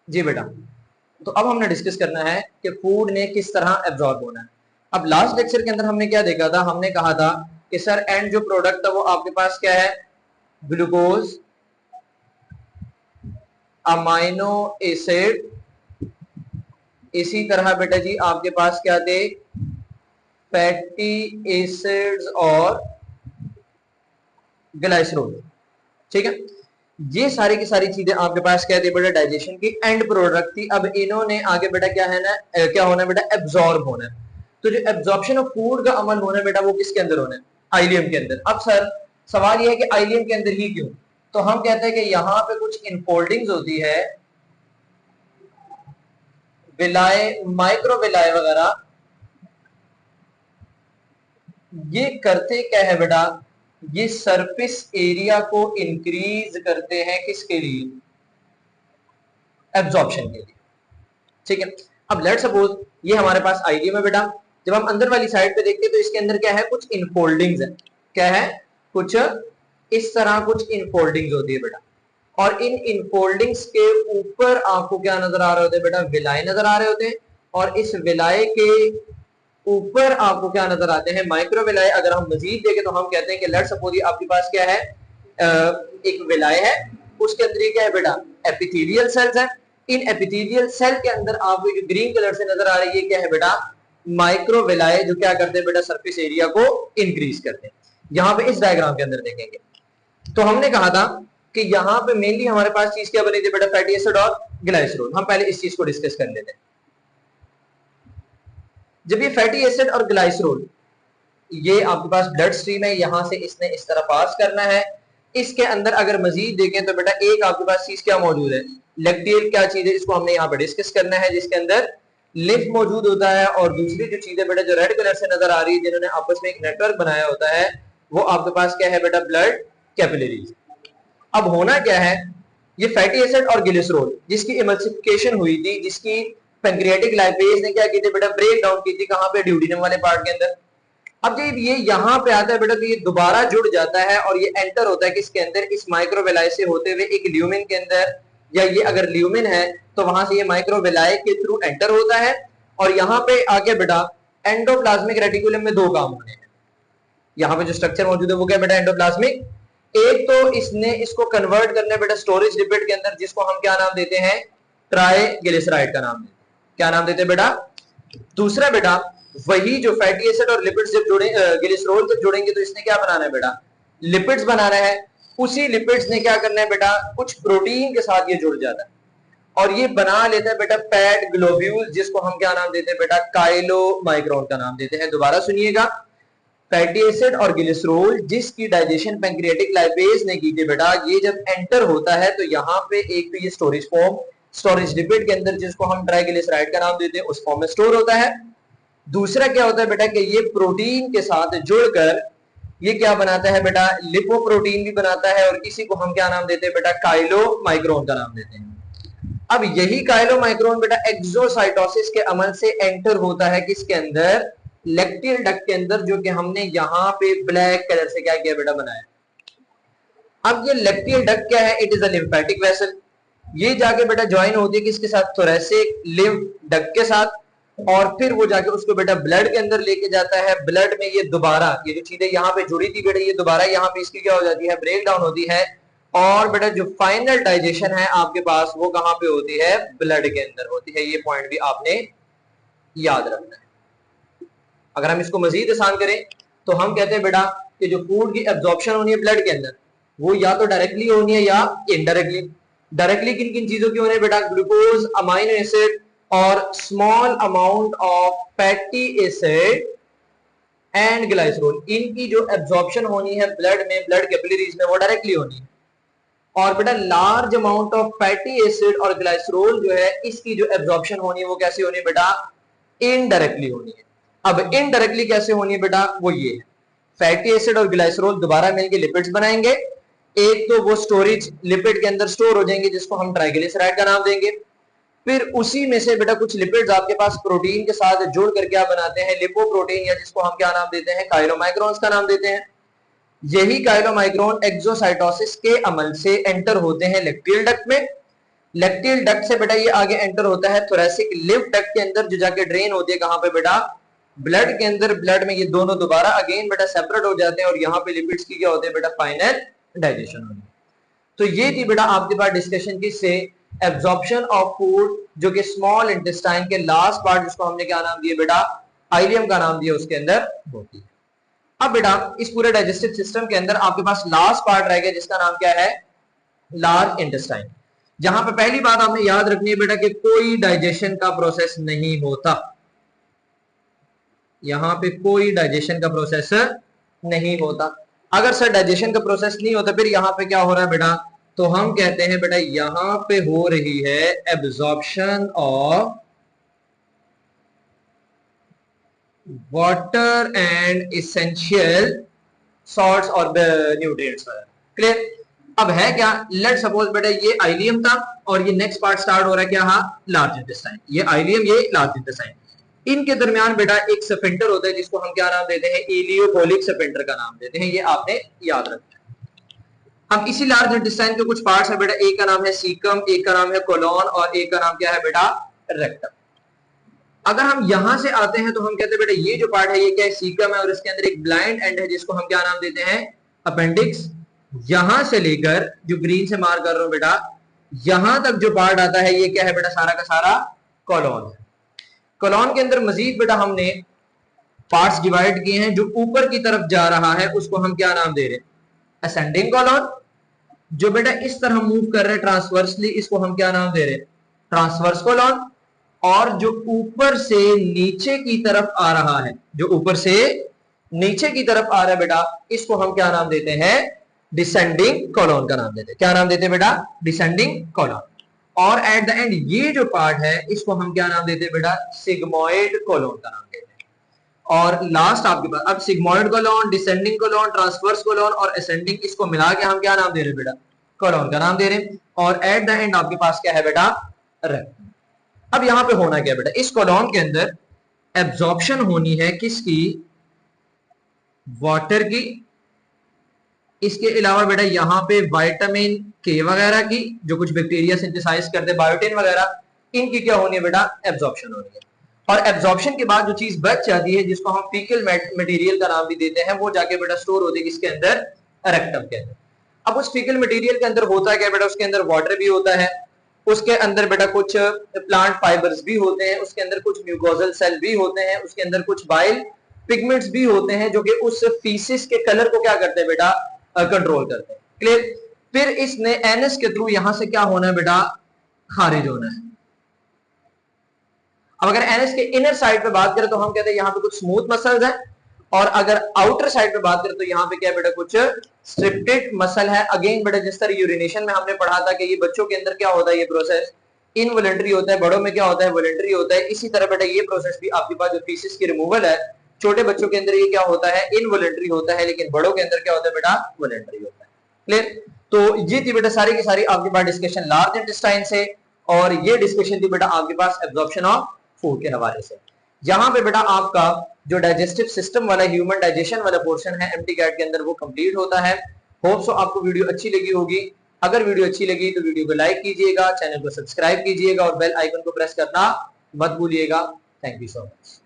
जी बेटा, तो अब हमने डिस्कस करना है कि फूड ने किस तरह एब्जॉर्ब होना है। अब लास्ट लेक्चर के अंदर हमने क्या देखा था, हमने कहा था कि सर एंड जो प्रोडक्ट था वो आपके पास क्या है, ग्लूकोज, अमाइनो एसिड, इसी तरह बेटा जी आपके पास क्या थे, फैटी एसिड्स और ग्लाइसरोल। ठीक है, ये सारी की सारी चीजें आपके पास क्या थी बेटा, डाइजेशन की एंड प्रोडक्ट थी। अब इन्होंने आगे बेटा क्या है ना, क्या होना है बेटा, एब्जॉर्ब होना है। तो जो एब्जॉर्प्शन ऑफ फूड का अमल होना है बेटा वो किसके अंदर होना है, आइलियम के अंदर। अब सर सवाल ये है कि आइलियम के अंदर ही क्यों, तो हम कहते हैं कि यहां पे कुछ इनफोल्डिंग्स होती है, विलाय, माइक्रोविलाय वगैरह, ये करते क्या है बेटा, ये सरफेस एरिया को इंक्रीज करते हैं, किसके लिए, एब्जॉर्प्शन के लिए। ठीक है, अब लेट सपोज ये हमारे पास आइडियम है बेटा, जब हम अंदर वाली साइड पे देखते हैं तो इसके अंदर क्या है, कुछ इनफोल्डिंग्स है। क्या है, कुछ इस तरह कुछ इनफोल्डिंग्स होती है बेटा, और इन इनफोल्डिंग्स के ऊपर आपको क्या नजर आ रहे होते हैं बेटा, विलाय नजर आ रहे होते हैं, और इस विलाय के ऊपर आपको क्या नजर आते हैं, माइक्रोविलाय। अगर हम मजीद देखें तो हम कहते हैं कि लेट सपोज ये आपके पास क्या है, एक विलाय है, उसके अंदर ये क्या है बेटा, एपिथेलियल सेल्स है। इन एपिथेलियल सेल के अंदर आपको जो ग्रीन कलर से नजर आ रही है क्या है बेटा, माइक्रोविलाय, जो क्या करते हैं बेटा, सरफेस एरिया को इंक्रीज करते हैं। यहां पे इस डायग्राम के अंदर देखेंगे तो हमने कहा था कि यहां पे मेनली हमारे पास चीज क्या बनी थी बेटा, फैटी एसिड और ग्लाइसरोल। हम पहले इस चीज को डिस्कस कर लेते हैं। जब ये फैटी एसिड और ग्लाइसरोल ये आपके पास ब्लड स्ट्रीम है, यहां से इसने इस तरह पास करना है, इसके अंदर अगर मजीद देखें तो बेटा एक आपके पास चीज क्या मौजूद है, लैक्टेल क्या चीज है, इसको हमने यहाँ पे डिस्कस करना है, जिसके अंदर लिम्फ मौजूद होता है। और दूसरी जो चीज है बेटा जो रेड कलर से नजर आ रही है, जिन्होंने आपस में एक नेटवर्क बनाया होता है, वो आपके पास क्या है बेटा, ब्लड कैपिलरीज। अब होना क्या है, ये फैटी एसिड और ग्लिसरॉल जिसकी इमल्सिफिकेशन हुई थी, जिसकी पैंक्रियाटिक लाइपेज ने क्या की थी बेटा, ब्रेक डाउन की थी, कहां पे, ड्यूडिनम वाले पार्ट के अंदर। अब जब ये यहां पे आता है बेटा तो ये दोबारा जुड़ जाता है और ये एंटर होता है किसके अंदर, इस माइक्रोविलाय से होते हुए एक ल्यूमिन के अंदर, या ये अगर ल्यूमिन है तो वहां से ये माइक्रोविलाय के थ्रू एंटर होता है। और यहां पे आके बेटा एंडोप्लाज्मिक रेटिकुलम में दो काम होने हैं। यहाँ पे जो स्ट्रक्चर मौजूद है वो क्या बेटा, एंडोप्लाज्मिक। एक तो इसने इसको कन्वर्ट करना है बेटा स्टोरेज लिपिड के अंदर, जिसको हम क्या नाम देते हैं, ट्राइग्लिसराइड का नाम देते हैं। क्या नाम देते हैं बेटा, दूसरा बेटा वही जो फैटी एसिड और लिपिड्स जब जुड़े, ग्लिसरॉल जब जुड़ेंगे तो इसने क्या बनाना है बेटा, लिपिड्स बनाना है। उसी लिपिड्स ने क्या करना है बेटा, कुछ प्रोटीन के साथ ये जुड़ जाता है और ये बना लेता है बेटा फैट ग्लोब्यूल, जिसको हम क्या नाम देते हैं बेटा, काइलोमाइक्रोन का नाम देते हैं। दोबारा सुनिएगा, फैटी एसिड और ग्लिसरॉल जिसकी डाइजेशन पैंक्रियाटिक लाइपेज ने की थी बेटा, ये जब एंटर होता है तो यहाँ पे एक तो ये स्टोरेज फॉर्म, स्टोरेज लिपिड के अंदर, जिसको हम ट्राइग्लिसराइड का नाम देते हैं, उस फॉर्म में स्टोर होता है। दूसरा क्या होता है बेटा कि ये प्रोटीन के साथ जुड़कर ये क्या बनाता है बेटा, लिपोप्रोटीन भी बनाता है, और इसी को हम क्या नाम देते हैं बेटा, काइलोमाइक्रोन का नाम देते हैं। अब यही काइलोमाइक्रोन बेटा एक्सोसाइटोसिस के अमल से एंटर होता है किसके अंदर, लैक्टियल डक्ट के अंदर, जो कि हमने यहां पे ब्लैक कलर से क्या किया बेटा, बनाया। अब ये लैक्टियल डक्ट क्या है, it is a lymphatic vessel. ये जाके बेटा ज्वाइन होती है किसके साथ, थोरैसिक लिम्फ डक्ट के साथ, और फिर वो जाके उसको बेटा ब्लड के अंदर लेके जाता है। ब्लड में ये दोबारा ये जो चीजें यहाँ पे जुड़ी थी बेटा, ये दोबारा यहाँ पे इसकी क्या हो जाती है, ब्रेक डाउन होती है। और बेटा जो फाइनल डाइजेशन है आपके पास वो कहां पे होती है, ब्लड के अंदर होती है। ये पॉइंट भी आपने याद रखना है। अगर हम इसको मजीद आसान करें तो हम कहते हैं बेटा कि जो फूड की एब्जॉर्प्शन होनी है ब्लड के अंदर, वो या तो डायरेक्टली होनी है या इनडायरेक्टली। डायरेक्टली किन किन चीजों की होनी है बेटा, ग्लूकोज, अमाइनो एसिड और small amount of fatty acid and glycerol. इनकी जो एब्जॉर्प्शन होनी है ब्लड में, ब्लड कैपिलरीज में, वो डायरेक्टली होनी है। और बेटा large amount of fatty acid और ग्लाइसरोल जो है, इसकी जो एब्जॉर्प्शन होनी है वो कैसे होनी है बेटा, इनडायरेक्टली होनी है। अब इनडायरेक्टली कैसे होनी है बेटा, वो ये है, फैटी एसिड और ग्लाइसरोल दोबारा मिलकर लिपिड्स बनाएंगे। एक तो वो स्टोरेज लिपिड के अंदर स्टोर हो जाएंगे, जिसको हम ट्राइग्लिसराइड का नाम देंगे। फिर उसी में से बेटा कुछ लिपिड्स आपके पास प्रोटीन के साथ जोड़ कर क्या बनाते हैं, लिपोप्रोटीन, या जिसको हम क्या नाम देते हैं, काइलोमाइक्रोन्स का नाम देते हैं। यही काइलोमाइक्रोन एक्सोसाइटोसिस के अमल से एंटर होते हैं लैक्टियल डक्ट में। लैक्टियल डक्ट से बेटा ये आगे एंटर होता है थोरेसिक लिम्फ डक्ट के अंदर, जो जाके ड्रेन होती है कहां पे बेटा, ब्लड के अंदर। ब्लड में ये दोनों दोबारा अगेन बेटा सेपरेट हो जाते हैं और यहाँ पे लिपिड्स की क्या होते हैं बेटा, फाइनल डाइजेशन होती है। तो ये थी बेटा आपके पास डिस्कशन किससे, एब्जॉर्प्शन ऑफ फूड, जो कि स्मॉल इंटेस्टाइन के लास्ट पार्ट, जिसको हमने क्या नाम दिया बेटा, आइलियम का नाम दिया, उसके अंदर होती है। अब बेटा इस पूरे डाइजेस्टिव सिस्टम के अंदर आपके पास लास्ट पार्ट रह गया, जिसका नाम क्या है, लार्ज इंटेस्टाइन। जहां पे पहली बात आपने याद रखनी है बेटा कि कोई डाइजेशन का प्रोसेस नहीं होता, यहां पे कोई डाइजेशन का प्रोसेस नहीं होता। अगर सर डाइजेशन का प्रोसेस नहीं होता, फिर यहां पे क्या हो रहा है बेटा, तो हम कहते हैं बेटा यहां पे हो रही है absorption of water and essential salts और न्यूट्रिएंट्स। क्लियर? अब है क्या, लेट सपोज बेटा ये आइलियम था और ये नेक्स्ट पार्ट स्टार्ट हो रहा है क्या, हाँ, लार्ज इंटेस्टाइन। ये आइलियम, ये लार्ज इंटेस्टाइन, इनके दरमियान बेटा एक सफिंटर होता है, जिसको हम क्या नाम देते हैं, इलियोपोलिक सफिंटर का नाम देते हैं। ये आपने याद रखना है। अब इसी लार्ज इंटेस्टाइन के कुछ पार्ट्स है बेटा, एक का नाम है सीकम, एक का नाम है कोलोन और एक का नाम क्या है बेटा, रेक्टम। अगर हम यहां से आते हैं तो हम कहते हैं बेटा ये जो पार्ट है ये क्या है, सीकम है, और इसके अंदर एक ब्लाइंड एंड है, जिसको हम क्या नाम देते हैं, अपेंडिक्स। यहां से लेकर, जो ग्रीन से मार्क कर रहा हूं बेटा, यहां तक जो पार्ट आता है ये क्या है बेटा, सारा का सारा कोलोन है। कोलोन के अंदर मजीद बेटा हमने पार्ट्स डिवाइड किए हैं। जो ऊपर की तरफ जा रहा है उसको हम क्या नाम दे रहे हैं, असेंडिंग कोलोन। जो बेटा इस तरह मूव कर रहे हैं ट्रांसवर्सली, इसको हम क्या नाम दे रहे हैं, ट्रांसवर्स कोलोन। और जो ऊपर से नीचे की तरफ आ रहा है, जो ऊपर से नीचे की तरफ आ रहा है बेटा, इसको हम क्या नाम देते हैं, डिसेंडिंग कोलोन का नाम देते हैं। क्या नाम देते हैं बेटा, डिसेंडिंग कोलोन। और एट द एंड ये जो पार्ट है इसको हम क्या नाम देते हैं बेटा, सिग्मोइड कोलोन का नाम देते हैं। और लास्ट आपके पास अब sigmoid colon, descending colon, transverse colon और असेंडिंग, इसको मिला के हम क्या नाम दे रहे हैं बेटा, कोलोन का नाम दे रहे हैं। और एट द एंड आपके पास क्या है बेटा, रेक्टम। अब यहां पे होना क्या बेटा, इस कोलोन के अंदर एब्जॉर्प्शन होनी है किसकी, वाटर की। इसके अलावा बेटा यहाँ पे विटामिन के वगैरह की, जो कुछ बैक्टीरिया सिंथेसाइज करते हैं, बायोटिन वगैरह, इनकी क्या होनी है बेटा, एब्जॉर्प्शन होनी है। और एब्जॉर्प्शन के बाद जो चीज बच जाती है, जिसको हम फीकल मटेरियल का नाम भी देते हैं, वो जाके बेटा स्टोर होती है किसके अंदर, रेक्टम के अंदर। अब उस फीकल मटेरियल के अंदर होता है क्या बेटा, उसके अंदर वाटर भी होता है, उसके अंदर बेटा कुछ प्लांट फाइबर्स भी होते हैं, उसके अंदर कुछ म्यूकोजल सेल भी होते हैं, उसके अंदर कुछ बाइल पिगमेंट्स भी होते हैं, जो कि उस फीसिस के कलर को क्या करते हैं बेटा, कंट्रोल करते हैं। क्लियर? फिर इसने एनएस के थ्रू यहां से क्या होना है बेटा, खारिज होना है। अब अगर एनएस के इनर साइड पे बात करें तो हम कहते हैं यहां पे कुछ स्मूथ मसल्स हैं, और अगर आउटर साइड पे बात करें तो यहां पे क्या बेटा, कुछ स्ट्रिप्टेड मसल है। अगेन बेटा जिस तरह यूरिनेशन में हमने पढ़ा था कि ये बच्चों के अंदर क्या होता है, ये प्रोसेस इनवॉलंटरी होता है, बड़ों में क्या होता है, वॉलंटरी होता है। इसी तरह बेटा ये प्रोसेस भी आपके पास जो फीसिस की रिमूवल है, छोटे बच्चों के अंदर ये क्या होता है, इनवॉलंटरी होता है, लेकिन बड़ों के अंदर क्या होता है बेटा, वॉलंटरी होता है। क्लियर? तो ये थी बेटा सारी की सारी आपके पास डिस्कशन लार्ज इंटेस्टाइन से, और ये डिस्कशन थी बेटा आपके पास एब्जॉर्प्शन ऑफ फूड के हवाले से। जहां पे बेटा आपका जो डाइजेस्टिव सिस्टम वाला ह्यूमन डाइजेशन वाला पोर्शन है एमटी कैट के अंदर, वो कंप्लीट होता है। होप सो आपको वीडियो अच्छी लगी होगी। अगर वीडियो अच्छी लगी तो वीडियो को लाइक कीजिएगा, चैनल को सब्सक्राइब कीजिएगा और बेल आइकन को प्रेस करना मत भूलिएगा। Thank you so much.